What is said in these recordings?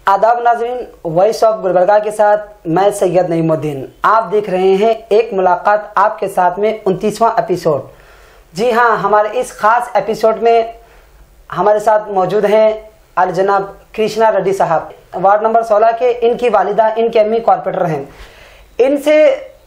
आदाब नाज़रीन, voice of Gulbarga के साथ मैं सैयद नईमुद्दीन। आप देख रहे हैं एक मुलाकात आपके साथ में 29वां एपिसोड। जी हाँ, हमारे इस खास एपिसोड में हमारे साथ मौजूद हैं अल जनाब कृष्णा रेड्डी साहब, वार्ड नंबर 16 के। इनकी वालिदा, इनके अम्मी कॉर्पोरेटर हैं। इनसे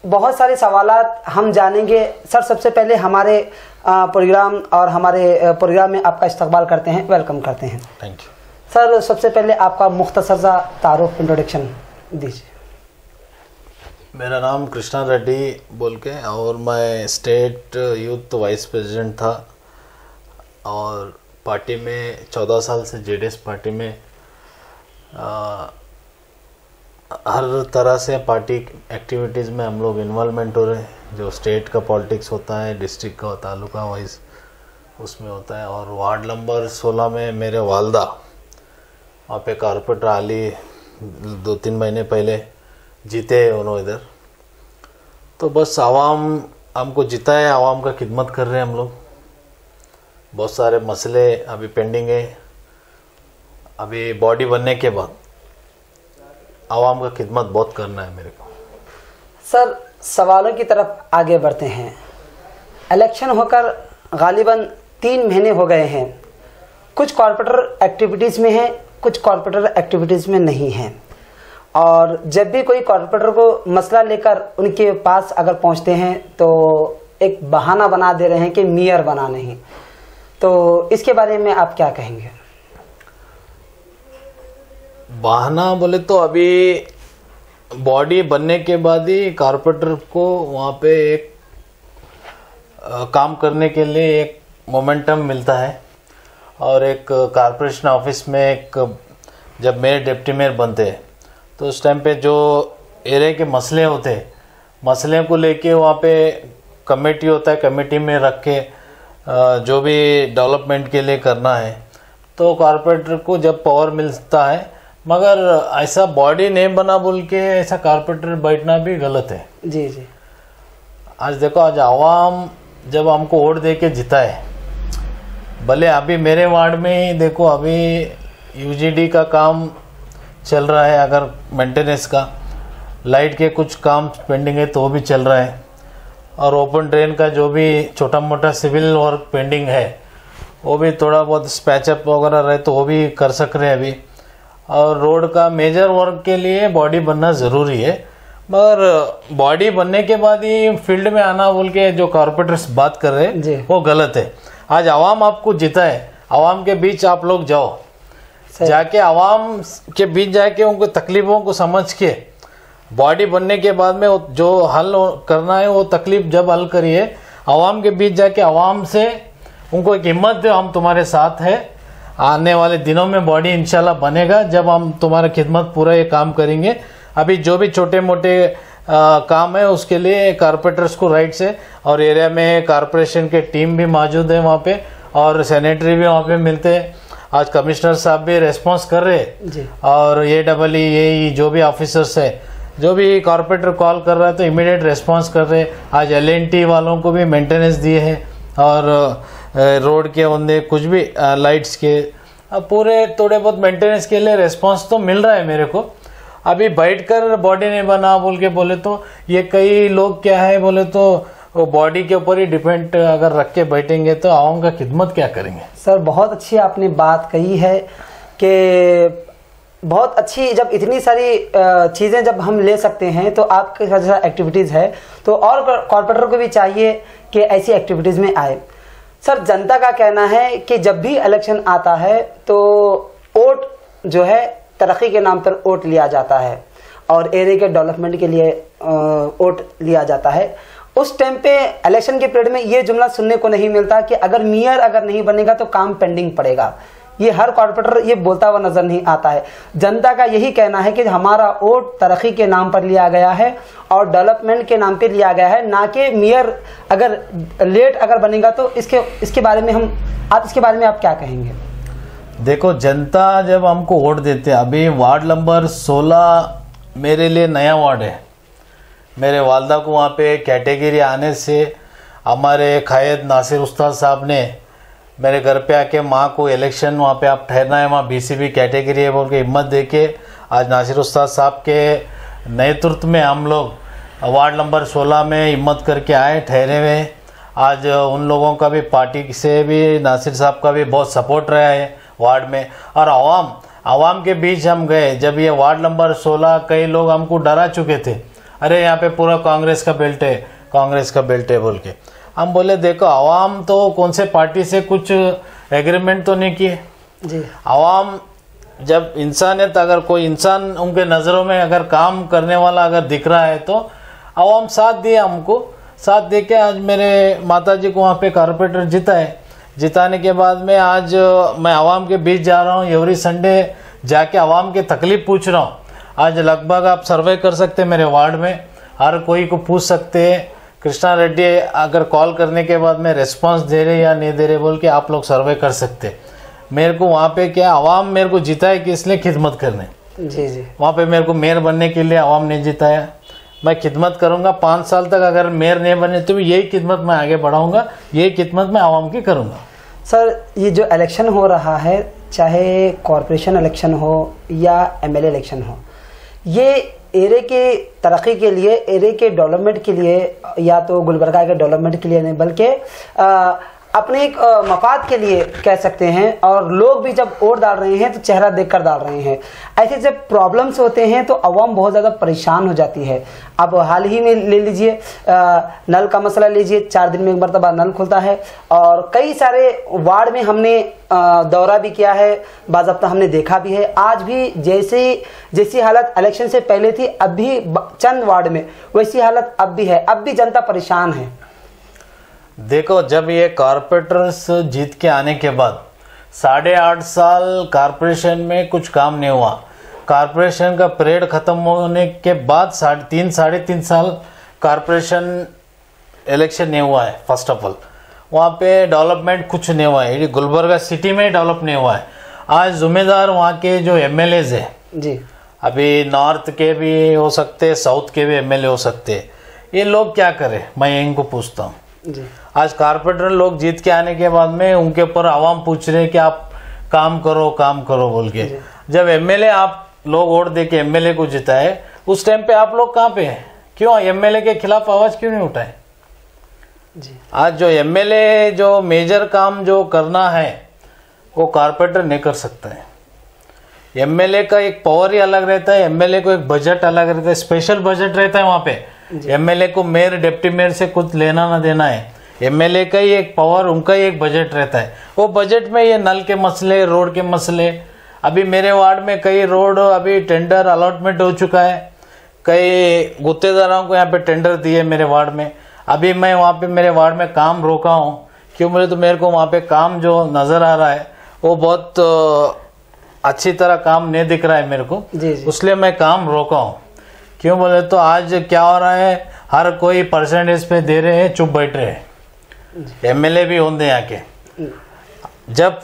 बहुत सारे सवालात हम जानेंगे। सर, सबसे पहले हमारे प्रोग्राम और हमारे प्रोग्राम में आपका इस्तकबाल करते हैं, वेलकम करते हैं। Thank you sir. सबसे पहले आपका मुख्तसर सा तारुफ, इंट्रोडक्शन दीजिए। मेरा नाम कृष्णा रेड्डी बोल के, और मैं स्टेट यूथ वाइस प्रेसिडेंट था और पार्टी में 14 साल से जेडीएस पार्टी में हर तरह से पार्टी एक्टिविटीज़ में हम लोग इन्वॉल्वमेंट हो रहे हैं। जो स्टेट का पॉलिटिक्स होता है, डिस्ट्रिक्ट का, तालुका वाइज उसमें होता है। और वार्ड नंबर 16 में मेरे वालदा वहाँ पे कॉर्पोरेटर आली 2-3 महीने पहले जीते हैं उन्होंने इधर। तो बस आवाम हमको जीता है, आवाम का खिदमत कर रहे हैं हम लोग। बहुत सारे मसले अभी पेंडिंग है। अभी बॉडी बनने के बाद आवाम का खिदमत बहुत करना है मेरे को। सर, सवालों की तरफ आगे बढ़ते हैं। इलेक्शन होकर गालिबन 3 महीने हो गए हैं। कुछ कॉर्पोरेटर एक्टिविटीज़ में हैं, कुछ कॉर्पोरेटर एक्टिविटीज़ में नहीं हैं। और जब भी कोई कॉर्पोरेटर को मसला लेकर उनके पास अगर पहुंचते हैं तो एक बहाना बना दे रहे हैं कि मेयर बना नहीं। तो इसके बारे में आप क्या कहेंगे? बहाना बोले तो अभी बॉडी बनने के बाद ही कॉर्पोरेटर को वहाँ पे एक काम करने के लिए एक मोमेंटम मिलता है। और एक कॉर्पोरेशन ऑफिस में एक जब मेयर डिप्टी मेयर बनते हैं तो उस टाइम पे जो एरिया के मसले होते हैं, मसले को लेके वहाँ पे कमेटी होता है, कमेटी में रख के जो भी डेवलपमेंट के लिए करना है तो कॉर्पोरेटर को जब पावर मिलता है। मगर ऐसा बॉडी नहीं बना बोल के ऐसा कॉर्पोरेटर बैठना भी गलत है। जी जी। आज देखो, आज आवाम जब हमको वोट दे के जिता है, भले अभी मेरे वार्ड में ही देखो अभी यूजीडी का काम चल रहा है, अगर मेंटेनेंस का, लाइट के कुछ काम पेंडिंग है तो वो भी चल रहा है। और ओपन ड्रेन का जो भी छोटा मोटा सिविल वर्क पेंडिंग है वो भी थोड़ा बहुत स्पैचअप वगैरह रहे तो वो भी कर सक रहे हैं अभी। और रोड का मेजर वर्क के लिए बॉडी बनना ज़रूरी है। मगर बॉडी बनने के बाद ही फील्ड में आना बोल के जो कॉर्पोरेटर्स बात कर रहे हैं वो गलत है। आज आवाम आपको जीता है, आवाम के बीच आप लोग जाओ, जाके आवाम के बीच जाके उनको तकलीफों को समझ के बॉडी बनने के बाद में जो हल करना है वो तकलीफ जब हल करिए, आवाम के बीच जाके आवाम से उनको एक हिम्मत दो, हम तुम्हारे साथ है। आने वाले दिनों में बॉडी इंशाल्लाह बनेगा जब हम तुम्हारा खिदमत पूरा ये काम करेंगे। अभी जो भी छोटे मोटे काम है उसके लिए कॉर्पोरेटर्स को राइट से, और एरिया में कॉर्पोरेशन के टीम भी मौजूद है वहाँ पे और सेनेटरी भी वहाँ पे मिलते हैं। आज कमिश्नर साहब भी रेस्पॉन्स कर रहे हैं और ये जो भी ऑफिसर्स है, जो भी कॉर्पोरेटर कॉल कर रहा है तो इमीडिएट रेस्पॉन्स कर रहे हैं। आज LNT वालों को भी मेंटेनेंस दिए हैं और रोड के होंगे कुछ भी लाइट्स के पूरे थोड़े बहुत मेंटेनेंस के लिए रेस्पॉन्स तो मिल रहा है मेरे को। अभी बैठकर बॉडी नहीं बना बोल के बोले तो ये कई लोग क्या है बोले तो वो बॉडी के ऊपर ही डिपेंड अगर रख के बैठेंगे तो आवाम का खिदमत क्या करेंगे। सर, बहुत अच्छी आपने बात कही है कि बहुत अच्छी, जब इतनी सारी चीज़ें जब हम ले सकते हैं तो आपके जैसा एक्टिविटीज़ है तो और कॉर्पोरेटर को भी चाहिए कि ऐसी एक्टिविटीज़ में आए। सर, जनता का कहना है कि जब भी इलेक्शन आता है तो वोट जो है तरक्की के नाम पर वोट लिया जाता है और एरिया के डेवलपमेंट के लिए वोट लिया जाता है। उस टाइम पे इलेक्शन के पीरियड में ये जुमला सुनने को नहीं मिलता कि अगर मेयर अगर नहीं बनेगा तो काम पेंडिंग पड़ेगा। ये हर कॉर्पोरेटर ये बोलता हुआ नजर नहीं आता है। जनता का यही कहना है कि हमारा वोट तरक्की के नाम पर लिया गया है और डेवलपमेंट के नाम पे लिया गया है, ना कि मेयर अगर लेट अगर बनेगा तो इसके बारे में इसके बारे में आप क्या कहेंगे? देखो, जनता जब हमको वोट देते हैं, अभी वार्ड नंबर 16 मेरे लिए नया वार्ड है। मेरे वालदा को वहाँ पे कैटेगरी आने से हमारे कायद नासिर उस्ताद साहब ने मेरे घर पे आके माँ को इलेक्शन वहाँ पे आप ठहरना है, वहाँ बीसीबी कैटेगरी है बोल के हिम्मत दे के आज नासिर उस्ताद साहब के नेतृत्व में हम लोग वार्ड नंबर 16 में हिम्मत करके आए, ठहरे हुए। आज उन लोगों का भी, पार्टी से भी, नासिर साहब का भी बहुत सपोर्ट रहा है वार्ड में। और आवाम के बीच हम गए जब ये वार्ड नंबर 16, कई लोग हमको डरा चुके थे, अरे यहाँ पे पूरा कांग्रेस का बेल्ट है, कांग्रेस का बेल्ट है बोल के। हम बोले देखो आवाम तो कौन से पार्टी से कुछ एग्रीमेंट तो नहीं किए जी। आवाम जब इंसानियत, अगर कोई इंसान उनके नज़रों में अगर काम करने वाला अगर दिख रहा है तो आवाम साथ दिए, हमको साथ दे के आज मेरे माताजी को वहाँ पे कॉर्पोरेटर जीता है। जिताने के बाद में आज मैं आवाम के बीच जा रहा हूँ, एवरी संडे जाके आवाम की तकलीफ पूछ रहा हूँ। आज लगभग आप सर्वे कर सकते हैं मेरे वार्ड में, हर कोई को पूछ सकते हैं, कृष्णा रेड्डी अगर कॉल करने के बाद में रिस्पांस दे रहे या नहीं दे रहे बोल के आप लोग सर्वे कर सकते। मेरे को वहाँ पे क्या, आवाम मेरे को जिताए कि इसलिए खिदमत करने, जी जी। वहाँ पे मेरे को मेयर बनने के लिए आवाम ने जिताया। मैं खिदमत करूँगा 5 साल तक, अगर मेयर नहीं बने तो यही खिदमत मैं आगे बढ़ाऊँगा, यही खिदमत मैं आवाम की करूँगा। सर ये जो इलेक्शन हो रहा है, चाहे कॉरपोरेशन इलेक्शन हो या एमएलए इलेक्शन हो, ये एरिया के तरक्की के लिए, एरिया के डेवलपमेंट के लिए, या तो गुलबर्गा के डेवलपमेंट के लिए नहीं बल्कि अपने एक मफाद के लिए कह सकते हैं। और लोग भी जब वोट डाल रहे हैं तो चेहरा देखकर डाल रहे हैं। ऐसे जब प्रॉब्लम्स होते हैं तो अवाम बहुत ज़्यादा परेशान हो जाती है। अब हाल ही में ले लीजिए नल का मसला लीजिए, 4 दिन में एक मरतबा नल खुलता है और कई सारे वार्ड में हमने दौरा भी किया है, बाज़ाब्ता हमने देखा भी है। आज भी जैसी हालत इलेक्शन से पहले थी, अब भी चंद वार्ड में वैसी हालत अब भी है, अब भी जनता परेशान है। देखो जब ये कॉर्पोरेटर्स जीत के आने के बाद 8.5 साल कॉर्पोरेशन में कुछ काम नहीं हुआ। कॉर्पोरेशन का पीरियड खत्म होने के बाद 3.5 साल कॉर्पोरेशन इलेक्शन नहीं हुआ है। फर्स्ट ऑफ ऑल वहाँ पे डेवलपमेंट कुछ नहीं हुआ है, गुलबर्गा सिटी में डेवलप नहीं हुआ है। आज जिम्मेदार वहाँ के जो एमएलएज है जी, अभी नॉर्थ के भी हो सकते, साउथ के भी एमएलए हो सकते, ये लोग क्या करें, मैं इनको पूछता हूँ जी। आज कॉर्पोरेटर लोग जीत के आने के बाद में उनके ऊपर आवाम पूछ रहे हैं कि आप काम करो बोल के। जब एमएलए आप लोग वोट दे के एमएलए को जिताए, उस टाइम पे आप लोग कहाँ पे हैं? क्यों एमएलए के खिलाफ आवाज क्यों नहीं उठाए? जी। आज जो एमएलए जो मेजर काम जो करना है वो कॉर्पोरेटर नहीं कर सकता है। एमएलए का एक पावर ही अलग रहता है, एमएलए को एक बजट अलग रहता है, स्पेशल बजट रहता है वहाँ पे। एमएलए को मेयर डिप्टी मेयर से कुछ लेना ना देना है, एमएलए का ही एक पावर, उनका ही एक बजट रहता है। वो बजट में ये नल के मसले, रोड के मसले, अभी मेरे वार्ड में कई रोड अभी टेंडर अलॉटमेंट हो चुका है, कई गुत्तेदारों को यहाँ पे टेंडर दिए मेरे वार्ड में। अभी मैं वहाँ पे मेरे वार्ड में काम रोका हूँ, क्यों बोले तो मेरे को वहाँ पे काम जो नज़र आ रहा है वो बहुत अच्छी तरह काम नहीं दिख रहा है मेरे को, इसलिए मैं काम रोका हूँ। क्यों बोले तो आज क्या हो रहा है, हर कोई परसेंटेज पे दे रहे हैं, चुप बैठ रहे हैं। एमएलए भी होंगे यहाँ के, जब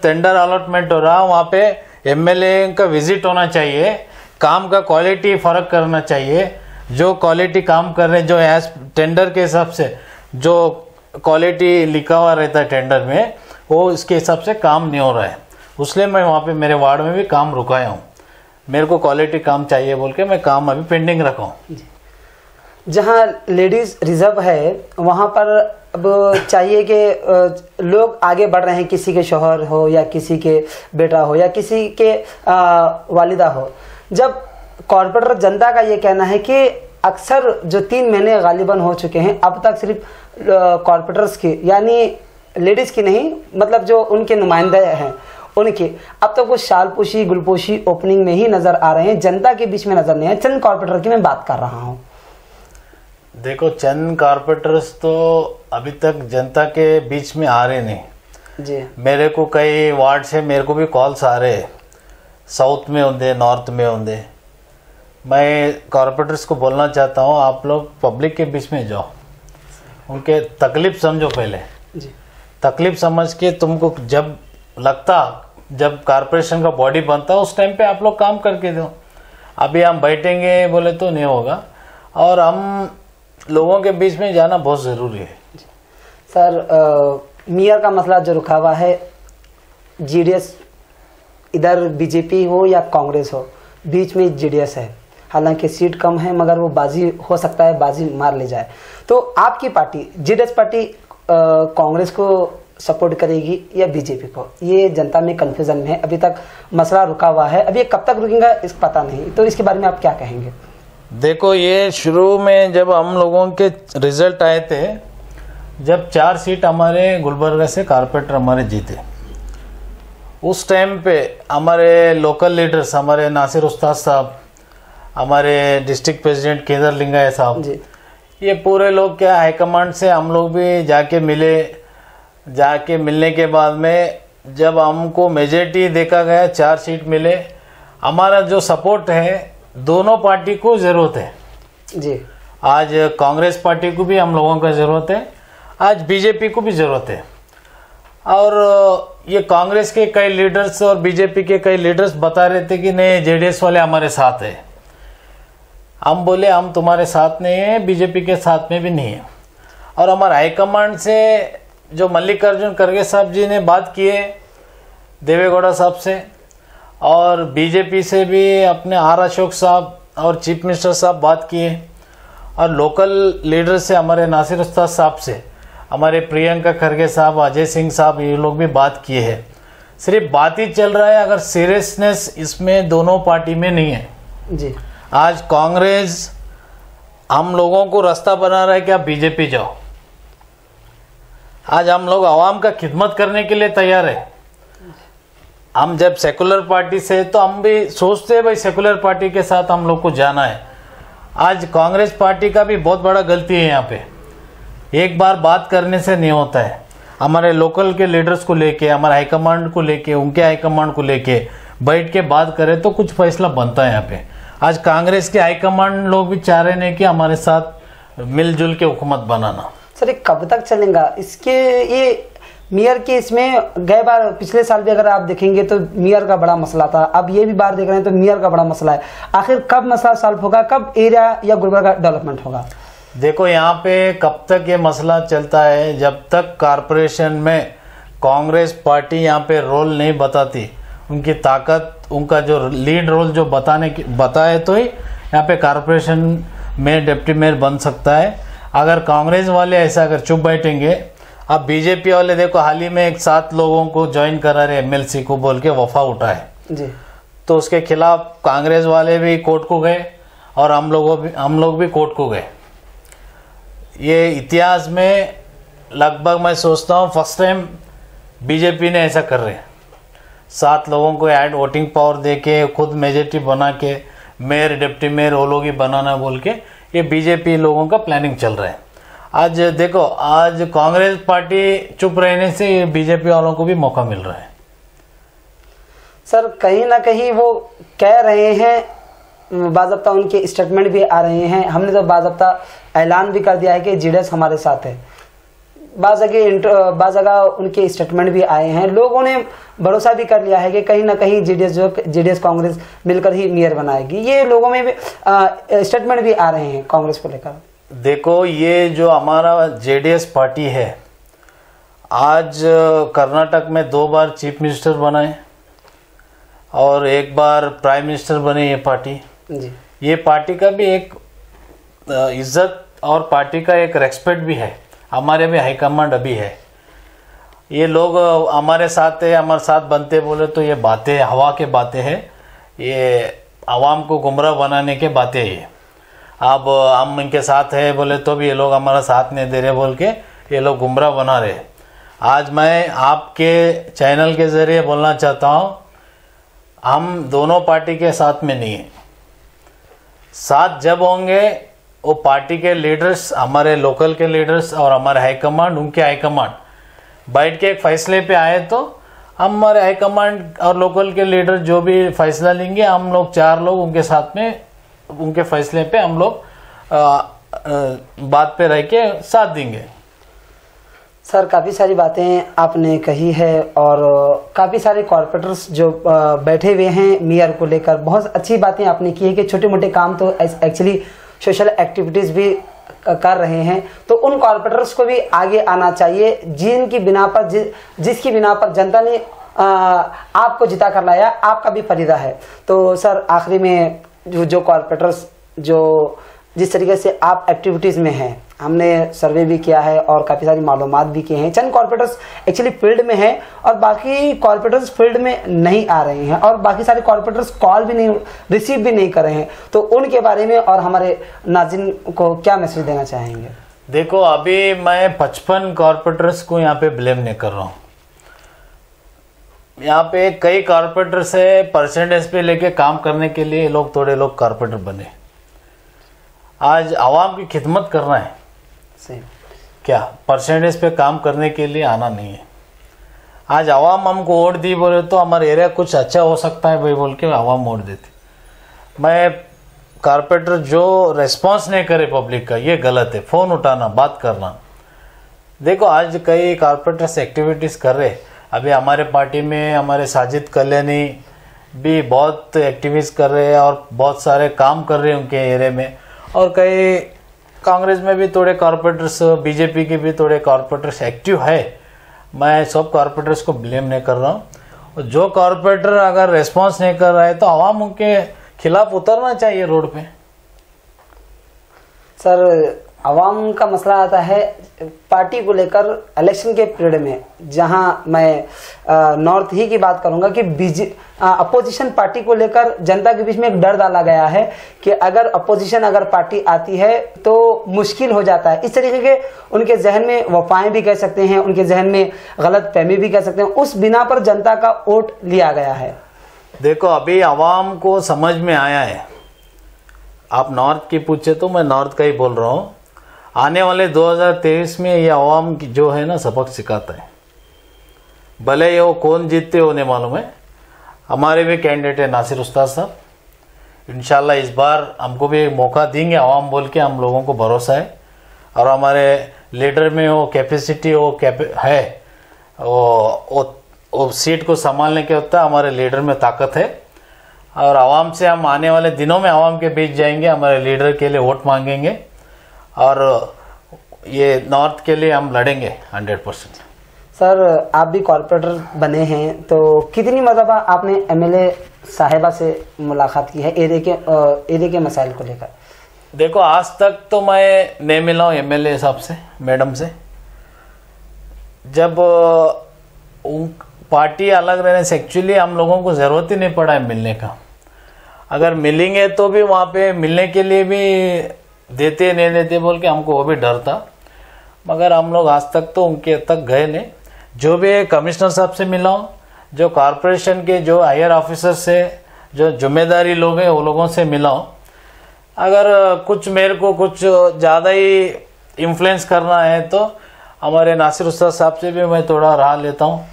टेंडर अलॉटमेंट हो रहा वहाँ पे एमएलए का विजिट होना चाहिए, काम का क्वालिटी फर्क करना चाहिए। जो क्वालिटी काम कर रहे हैं, जो एज टेंडर के हिसाब से जो क्वालिटी लिखा हुआ रहता है टेंडर में, वो इसके हिसाब से काम नहीं हो रहा है। इसलिए मैं वहाँ पे मेरे वार्ड में भी काम रुकाया हूँ। मेरे को क्वालिटी काम चाहिए बोल के मैं काम अभी पेंडिंग रखा हूँ। जहाँ लेडीज रिजर्व है वहाँ पर अब चाहिए कि लोग आगे बढ़ रहे हैं, किसी के शौहर हो या किसी के बेटा हो या किसी के वालिदा हो। जब कॉर्पोरेटर जनता का ये कहना है कि अक्सर जो 3 महीने गालिबन हो चुके हैं, अब तक सिर्फ कॉर्पोरेटर्स की यानी लेडीज़ की नहीं, मतलब जो उनके नुमाइंदे हैं उनके अब तक वो शालपोशी गुलपोशी ओपनिंग में ही नज़र आ रहे हैं, जनता के बीच में नज़र नहीं है। चंद कॉर्पोरेटर की मैं बात कर रहा हूँ। देखो चंद कॉर्पोरेटर्स तो अभी तक जनता के बीच में आ रहे नहीं जी। मेरे को कई वार्ड से मेरे को भी कॉल्स आ रहे, साउथ में होंगे, नॉर्थ में होंगे। मैं कॉर्पोरेटर्स को बोलना चाहता हूँ, आप लोग पब्लिक के बीच में जाओ, उनके तकलीफ समझो पहले जी। तकलीफ समझ के तुमको जब जब कॉर्पोरेशन का बॉडी बनता है उस टाइम पे आप लोग काम करके दो। अभी हम बैठेंगे बोले तो नहीं होगा, और हम लोगों के बीच में जाना बहुत ज़रूरी है। सर मेयर का मसला जो रुका हुआ है, जीडीएस, इधर बीजेपी हो या कांग्रेस हो, बीच में जेडीएस है। हालांकि सीट कम है मगर वो बाजी हो सकता है, बाजी मार ले जाए। तो आपकी पार्टी जेडीएस पार्टी कांग्रेस को सपोर्ट करेगी या बीजेपी को, ये जनता में कंफ्यूजन में है। अभी तक मसला रुका हुआ है, अभी कब तक रुकेगा इस पता नहीं। तो इसके बारे में आप क्या कहेंगे? देखो, ये शुरू में जब हम लोगों के रिजल्ट आए थे, जब 4 सीट हमारे गुलबर्गा से कारपोरेटर हमारे जीते, उस टाइम पे हमारे लोकल लीडर्स, हमारे नासिर उस्ताद साहब, हमारे डिस्ट्रिक्ट प्रेसिडेंट केदार लिंगाया साहब, ये पूरे लोग क्या हाईकमांड से हम लोग भी जाके मिले। जाके मिलने के बाद में जब हमको मेजॉरिटी देखा गया, 4 सीट मिले, हमारा जो सपोर्ट है दोनों पार्टी को ज़रूरत है जी। आज कांग्रेस पार्टी को भी हम लोगों का ज़रूरत है, आज बीजेपी को भी ज़रूरत है। और ये कांग्रेस के कई लीडर्स और बीजेपी के कई लीडर्स बता रहे थे कि नहीं, जेडीएस वाले हमारे साथ है। हम बोले हम तुम्हारे साथ नहीं है, बीजेपी के साथ में भी नहीं है। और हमारे हाईकमांड से जो मल्लिकार्जुन खड़गे साहब जी ने बात की है देवेगौड़ा साहब से, और बीजेपी से भी अपने आर अशोक साहब और चीफ मिनिस्टर साहब बात किए, और लोकल लीडर से हमारे नासिर उस्ताद साहब से हमारे प्रियंका खड़गे साहब, अजय सिंह साहब, ये लोग भी बात किए हैं। सिर्फ बात ही चल रहा है, अगर सीरियसनेस इसमें दोनों पार्टी में नहीं है जी। आज कांग्रेस हम लोगों को रास्ता बना रहा है कि आप बीजेपी जाओ। आज हम लोग आवाम का खिदमत करने के लिए तैयार है। हम जब सेकुलर पार्टी से, तो हम भी सोचते हैं भाई सेकुलर पार्टी के साथ हम लोग को जाना है। आज कांग्रेस पार्टी का भी बहुत बड़ा गलती है यहाँ पे, एक बार बात करने से नहीं होता है। हमारे लोकल के लीडर्स को लेके, हमारे हाईकमांड को लेके, उनके हाईकमांड को लेके बैठ के बात करें तो कुछ फैसला बनता है यहाँ पे। आज कांग्रेस के हाईकमांड लोग भी चाह रहे हैं कि हमारे साथ मिलजुल के हुकूमत बनाना। सर ये कब तक चलेगा इसके, ये मेयर के इसमें गए बार पिछले साल भी अगर आप देखेंगे तो मेयर का बड़ा मसला था, अब ये भी बार देख रहे हैं तो मेयर का बड़ा मसला है। आखिर कब मसला सॉल्व होगा, कब एरिया या गुलबर्गा डेवलपमेंट होगा? देखो, यहाँ पे कब तक ये मसला चलता है, जब तक कारपोरेशन में कांग्रेस पार्टी यहाँ पे रोल नहीं बताती, उनकी ताकत, उनका जो लीड रोल जो बताए तो ही यहाँ पे कारपोरेशन में डिप्टी मेयर बन सकता है। अगर कांग्रेस वाले ऐसा अगर चुप बैठेंगे, अब बीजेपी वाले देखो हाल ही में 7 लोगों को ज्वाइन करा रहे एमएलसी को बोल के वफा उठा है जी। तो उसके खिलाफ कांग्रेस वाले भी कोर्ट को गए और हम लोग भी कोर्ट को गए। ये इतिहास में लगभग मैं सोचता हूँ फर्स्ट टाइम बीजेपी ने ऐसा कर रहे हैं। 7 लोगों को ऐड वोटिंग पावर दे के, खुद मेजॉरिटी बना के, मेयर डिप्टी मेयर वो लोग ही बनाना बोल के, ये बीजेपी लोगों का प्लानिंग चल रहा है। आज देखो, आज कांग्रेस पार्टी चुप रहने से ये बीजेपी वालों को भी मौका मिल रहा है। सर कहीं ना कहीं वो कह रहे हैं, बाज़ाब्ता उनके स्टेटमेंट भी आ रहे हैं, हमने तो बाज़ाब्ता ऐलान भी कर दिया है कि जेडीएस हमारे साथ है। बाज़ जगह उनके स्टेटमेंट भी आए हैं, लोगों ने भरोसा भी कर लिया है कि कहीं ना कहीं जेडीएस कांग्रेस मिलकर ही मेयर बनाएगी। ये लोगों में भी स्टेटमेंट भी आ रहे हैं कांग्रेस को लेकर। देखो, ये जो हमारा जेडीएस पार्टी है, आज कर्नाटक में 2 बार चीफ मिनिस्टर बनाए और 1 बार प्राइम मिनिस्टर बने ये पार्टी जी। ये पार्टी का भी एक इज्जत और पार्टी का एक रेस्पेक्ट भी है। हमारे भी हाईकमांड अभी है, ये लोग हमारे साथ है, हमारे साथ बनते बोले तो ये बातें हवा के बातें हैं, ये आवाम को गुमराह बनाने के बातें ये। अब हम इनके साथ है बोले तो भी ये लोग हमारा साथ नहीं दे रहे बोल के ये लोग गुमराह बना रहे। आज मैं आपके चैनल के ज़रिए बोलना चाहता हूँ, हम दोनों पार्टी के साथ में नहीं है। साथ जब होंगे वो पार्टी के लीडर्स, हमारे लोकल के लीडर्स और हमारे हाईकमांड, उनके हाईकमांड बैठ के एक फैसले पे आए तो हमारे हाईकमांड और लोकल के लीडर जो भी फैसला लेंगे, हम लोग 4 लोग उनके साथ में, उनके फैसले पे हम लोग बात पे रह के साथ देंगे। सर काफ़ी सारी बातें आपने कही है और काफ़ी सारे कॉर्पोरेटर्स जो बैठे हुए हैं मेयर को लेकर, बहुत अच्छी बातें आपने की है कि छोटे मोटे काम तो एक्चुअली सोशल एक्टिविटीज़ भी कर रहे हैं, तो उन कॉर्पोरेटर्स को भी आगे आना चाहिए जिनकी बिना पर जिसकी बिना पर जनता ने आपको जिता कर लाया, आपका भी फरीदा है। तो सर आखिरी में जो कॉर्पोरेटर्स जो जिस तरीके से आप एक्टिविटीज़ में हैं, हमने सर्वे भी किया है और काफ़ी सारी मालूमात भी किए हैं। चंद कॉर्पोरेटर्स एक्चुअली फील्ड में हैं और बाकी कॉर्पोरेटर्स फील्ड में नहीं आ रहे हैं और बाकी सारे कॉर्पोरेटर्स कॉल भी नहीं रिसीव भी नहीं कर रहे हैं, तो उनके बारे में और हमारे नाज़रीन को क्या मैसेज देना चाहेंगे? देखो, अभी मैं 55 कॉर्पोरेटर्स को यहाँ पे ब्लेम नहीं कर रहा हूँ। यहाँ पे कई कॉर्पोरेटर्स है, परसेंटेज पे लेके काम करने के लिए थोड़े लोग कॉर्पोरेटर बने। आज आवाम की खिदमत करना है, सही क्या परसेंटेज पे काम करने के लिए आना नहीं है। आज आवाम हमको वोट दी बोले तो हमारा एरिया कुछ अच्छा हो सकता है भाई बोल के आवाम वोट देती। मैं कॉर्पोरेटर जो रेस्पॉन्स नहीं करे पब्लिक का, ये गलत है। फ़ोन उठाना, बात करना। देखो, आज कई कॉर्पोरेटर्स एक्टिविटीज़ कर रहे। अभी हमारे पार्टी में हमारे साजिद कल्याणी भी बहुत एक्टिविटीज़ कर रहे हैं और बहुत सारे काम कर रहे हैं उनके एरिया में। और कई कांग्रेस में भी थोड़े कॉर्पोरेटर्स, बीजेपी के भी थोड़े कॉर्पोरेटर्स एक्टिव है। मैं सब कॉर्पोरेटर्स को ब्लेम नहीं कर रहा हूँ। जो कॉर्पोरेटर अगर रेस्पॉन्स नहीं कर रहा है तो आवाम उनके खिलाफ उतरना चाहिए रोड पे। सर, आवाम का मसला आता है पार्टी को लेकर इलेक्शन के पीरियड में, जहां मैं नॉर्थ ही की बात करूंगा कि अपोजिशन पार्टी को लेकर जनता के बीच में एक डर डाला गया है कि अगर अपोजिशन पार्टी आती है तो मुश्किल हो जाता है। इस तरीके के उनके जहन में वफाएं भी कह सकते हैं, उनके जहन में गलत फहमी भी कह सकते हैं, उस बिना पर जनता का वोट लिया गया है। देखो, अभी आवाम को समझ में आया है। आप नॉर्थ की पूछे तो मैं नॉर्थ का ही बोल रहा हूँ। आने वाले 2023 में ये आवाम की जो है ना सबक सिखाता है। भले ये वो कौन जीतते होने मालूम है। हमारे भी कैंडिडेट है नासिर उस्ताद साहब। इंशाल्लाह इस बार हमको भी मौका देंगे आवाम बोल के हम लोगों को भरोसा है। और हमारे लीडर में वो कैपेसिटी है, वो सीट को संभालने के होता है। हमारे लीडर में ताकत है और आवाम से हम आने वाले दिनों में आवाम के बीच जाएंगे, हमारे लीडर के लिए वोट मांगेंगे और ये नॉर्थ के लिए हम लड़ेंगे 100%। सर, आप भी कॉर्पोरेटर बने हैं, तो कितनी मरतबा आपने एमएलए साहिबा से मुलाकात की है एरिया के मसाइल को लेकर? देखो, आज तक तो मैं नहीं मिला हूँ एमएलए साहब से, मैडम से। जब पार्टी अलग रहने से एक्चुअली हम लोगों को ज़रूरत ही नहीं पड़ा है मिलने का। अगर मिलेंगे तो भी वहाँ पे मिलने के लिए भी देते नहीं देते बोल के हमको वो भी डर था, मगर हम लोग आज तक तो उनके तक गए नहीं। जो भी कमिश्नर साहब से मिला हूँ, जो कॉरपोरेशन के जो हायर ऑफिसर से जो जिम्मेदारी लोग हैं वो लोगों से मिला हूँ। अगर कुछ मेरे को कुछ ज़्यादा ही इन्फ्लुएंस करना है तो हमारे नासिर उस्ताद साहब से भी मैं थोड़ा राह लेता हूँ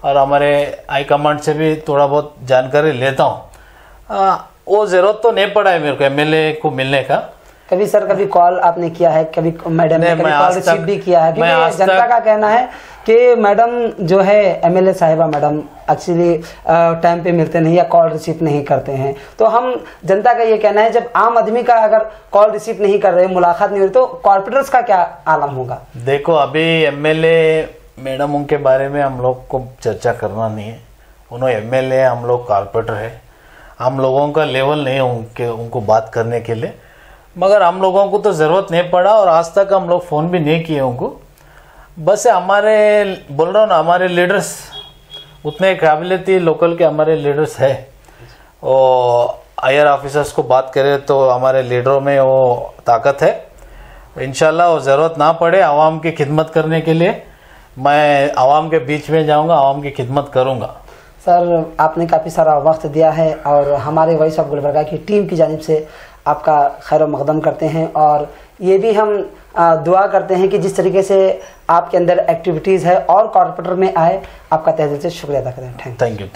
और हमारे हाई कमांड से भी थोड़ा बहुत जानकारी लेता हूँ। वो ज़रूरत तो नहीं पड़ा है मेरे को एमएलए को मिलने का। कभी सर कभी कॉल आपने किया है, कभी मैडम ने कभी कॉल रिसीव भी किया है? क्योंकि जनता का कहना है कि मैडम जो है एमएलए साहिबा मैडम एक्चुअली टाइम पे मिलते नहीं या कॉल रिसीव नहीं करते हैं। तो हम जनता का ये कहना है जब आम आदमी का अगर कॉल रिसीव नहीं कर रहे, मुलाकात नहीं हो रही, तो कॉर्पोरेटर्स का क्या आलम होगा? देखो, अभी एमएलए मैडम उनके बारे में हम लोग को चर्चा करना नहीं है। उन्होंने एमएलए, हम लोग कॉर्पोरेटर है। हम लोगों का लेवल नहीं है उनको बात करने के लिए, मगर हम लोगों को तो ज़रूरत नहीं पड़ा और आज तक हम लोग फ़ोन भी नहीं किए उनको। बस हमारे बोल रहा हूँ ना, हमारे लीडर्स उतने काबिलियती लोकल के हमारे लीडर्स है। और हायर ऑफिसर्स को बात करें तो हमारे लीडरों में वो ताकत है। इंशाल्लाह वो ज़रूरत ना पड़े आवाम की खिदमत करने के लिए, मैं आवाम के बीच में जाऊँगा, आवाम की खिदमत करूँगा। सर, आपने काफ़ी सारा वक्त दिया है और हमारे वॉइस ऑफ गुलबर्गा की टीम की जानिब से आपका खैर मकदम करते हैं और ये भी हम दुआ करते हैं कि जिस तरीके से आपके अंदर एक्टिविटीज़ है और कॉर्पोरेटर में आए, आपका तहे दिल से शुक्रिया अदा करें। Thank you.